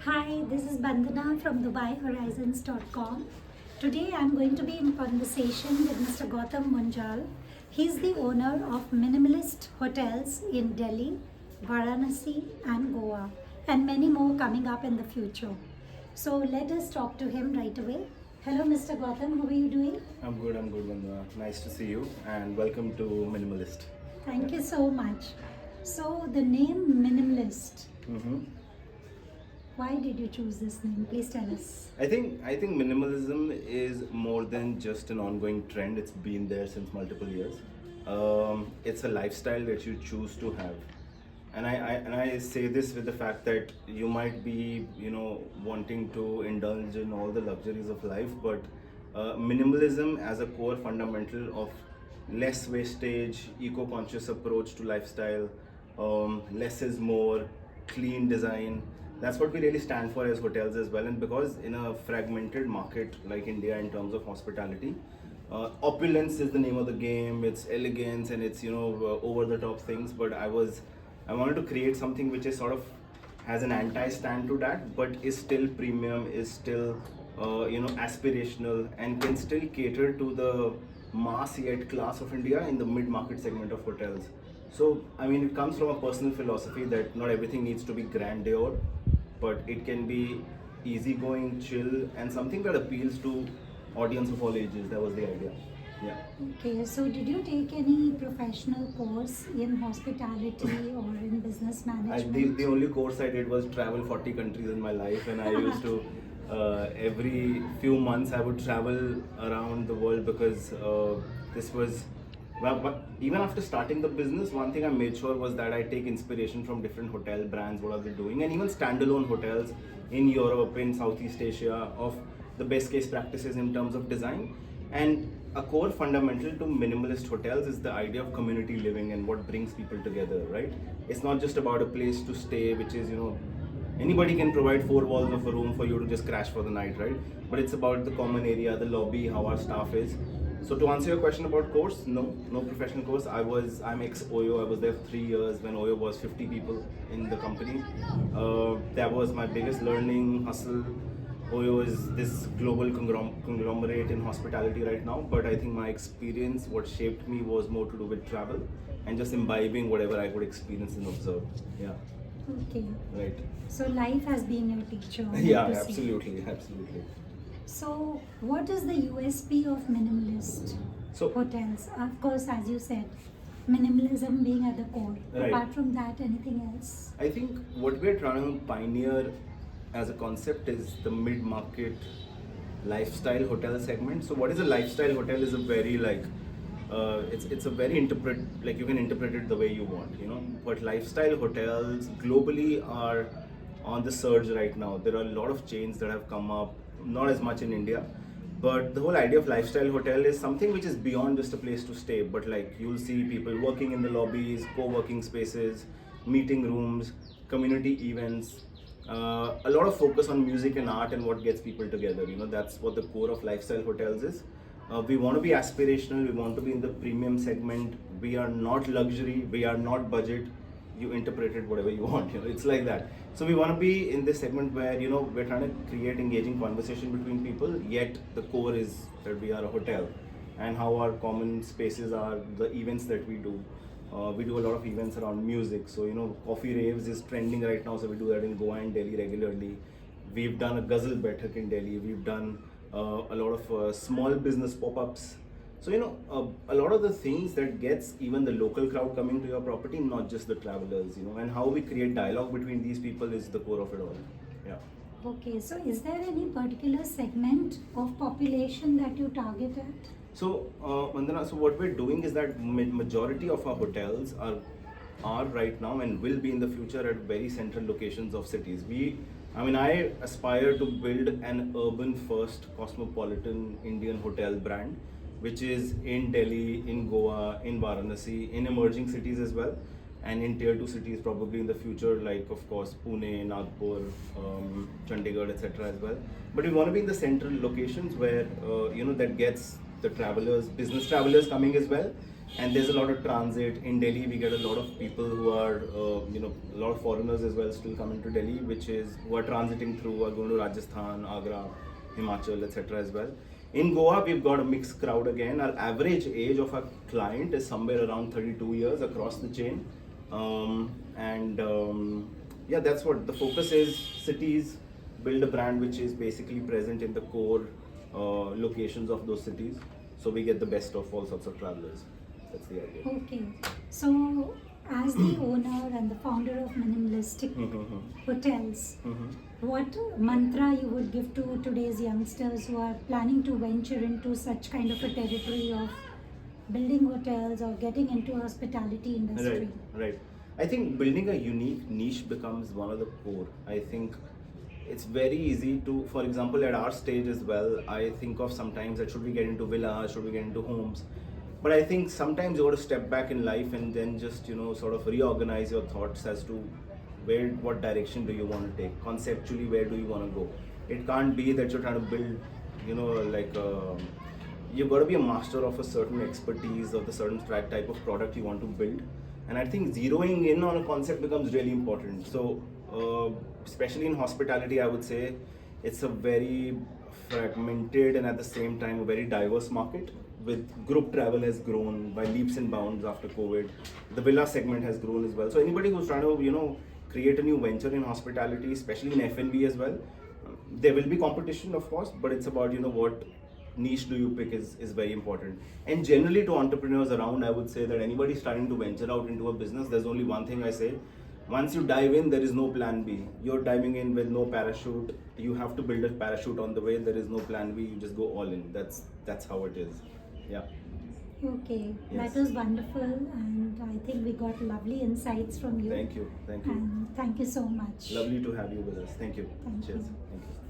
Hi, this is Bandana from DubaiHorizons.com. Today I'm going to be in conversation with Mr. Gautam Munjal. He's the owner of Minimalist Hotels in Delhi, Varanasi, and Goa, and many more coming up in the future. So let us talk to him right away. Hello, Mr. Gautam, how are you doing? I'm good, Vandana. Nice to see you and welcome to Minimalist. Thank you so much. So, the name Minimalist, hmm why did you choose this name? Please tell us. I think minimalism is more than just an ongoing trend. It's been there since multiple years. It's a lifestyle that you choose to have, and I say this with the fact that you might be wanting to indulge in all the luxuries of life, but minimalism as a core fundamental of less wastage, eco-conscious approach to lifestyle, less is more, clean design. That's what we really stand for as hotels as well. And because in a fragmented market like India in terms of hospitality, opulence is the name of the game. It's elegance and it's over the top things. But I wanted to create something which is sort of has an anti-stand to that, but is still premium, is still aspirational, and can still cater to the mass yet class of India in the mid-market segment of hotels. So I mean, it comes from a personal philosophy that not everything needs to be grandeur, but it can be easygoing, chill, and something that appeals to audience of all ages. That was the idea. Yeah. Okay, so did you take any professional course in hospitality or in business The management? only course I did was travel 40 countries in my life, and I used to every few months I would travel around the world because this was well. But even after starting the business, one thing I made sure was that I take inspiration from different hotel brands, what are they doing, and even standalone hotels in Europe, in Southeast Asia, of the best case practices in terms of design. And a core fundamental to minimalist hotels is the idea of community living and what brings people together, right? It's not just about a place to stay, which is, anybody can provide four walls of a room for you to just crash for the night, right? But it's about the common area, the lobby, how our staff is. So to answer your question about course, no professional course. I'm ex Oyo. I was there for 3 years when Oyo was 50 people in the company. That was my biggest learning hustle. Oyo is this global conglomerate in hospitality right now, but I think my experience, what shaped me, was more to do with travel and just imbibing whatever I could experience and observe. Yeah, Okay, right. so life has been your teacher. I Yeah, mean to say. absolutely. So, what is the USP of minimalist So, hotels? Of course, as you said, minimalism being at the core. right. Apart from that, anything else? I think what we're trying to pioneer as a concept is the mid-market lifestyle hotel segment. So what is a lifestyle hotel is a very it's a very like you can interpret it the way you want. But lifestyle hotels globally are on the surge right now. There are a lot of chains that have come up, not as much in India. But the whole idea of lifestyle hotel is something which is beyond just a place to stay. But like you'll see people working in the lobbies, co-working spaces, meeting rooms, community events. A lot of focus on music and art and what gets people together. That's what the core of lifestyle hotels is. We want to be aspirational. We want to be in the premium segment. We are not luxury. We are not budget. You interpret it whatever you want. It's like that. So we want to be in this segment where we're trying to create engaging conversation between people. Yet the core is that we are a hotel, and how our common spaces are the events that we do. We do a lot of events around music. So coffee raves is trending right now. So we do that in Goa and Delhi regularly. We've done a ghazal baitak in Delhi. We've done a lot of small business pop-ups. So a lot of the things that gets even the local crowd coming to your property, not just the travelers. And how we create dialogue between these people is the core of it all. Yeah. Okay, so is there any particular segment of population that you target at? So, Vandana, so what we're doing is that majority of our hotels are right now and will be in the future at very central locations of cities. I aspire to build an urban first cosmopolitan Indian hotel brand, which is in Delhi, in Goa, in Varanasi, in emerging cities as well, and in tier 2 cities probably in the future, like of course Pune, Nagpur, Chandigarh, etc. as well. But we want to be in the central locations where that gets the travelers, business travelers coming as well, and there's a lot of transit in Delhi. We get a lot of people who are a lot of foreigners as well still coming to Delhi, which is who are transiting through, are going to Rajasthan, Agra, Himachal, etc. as well. In Goa, we've got a mixed crowd again. Our average age of our client is somewhere around 32 years across the chain. Yeah, that's what the focus is. Cities, build a brand which is basically present in the core locations of those cities. So we get the best of all sorts of travelers. That's the idea. Okay. So, as the owner and the founder of Minimalistic Hotels, what mantra you would give to today's youngsters who are planning to venture into such kind of a territory of building hotels or getting into hospitality industry? Right. I think building a unique niche becomes one of the core. I think it's very easy to, for example, at our stage as well, I think of sometimes that should we get into villas, should we get into homes? But I think sometimes you got to step back in life and then just, sort of reorganize your thoughts as to what direction do you want to take? Conceptually, where do you want to go? It can't be that you're trying to build, you've got to be a master of a certain expertise of the certain type of product you want to build. And I think zeroing in on a concept becomes really important. So, especially in hospitality, I would say it's a very fragmented and at the same time a very diverse market. With group travel has grown by leaps and bounds after COVID. The villa segment has grown as well. So anybody who's trying to, create a new venture in hospitality, especially in F&B as well, there will be competition, of course, but it's about, what niche do you pick is very important. And generally to entrepreneurs around, I would say that anybody starting to venture out into a business, there's only one thing I say. Once you dive in, there is no plan B. You're diving in with no parachute. You have to build a parachute on the way. There is no plan B. You just go all in. That's how it is. Yeah. Okay, Yes. that was wonderful, and I think we got lovely insights from you. Thank you. And thank you so much. Lovely to have you with us. Thank you. Thank Cheers. you. Thank you.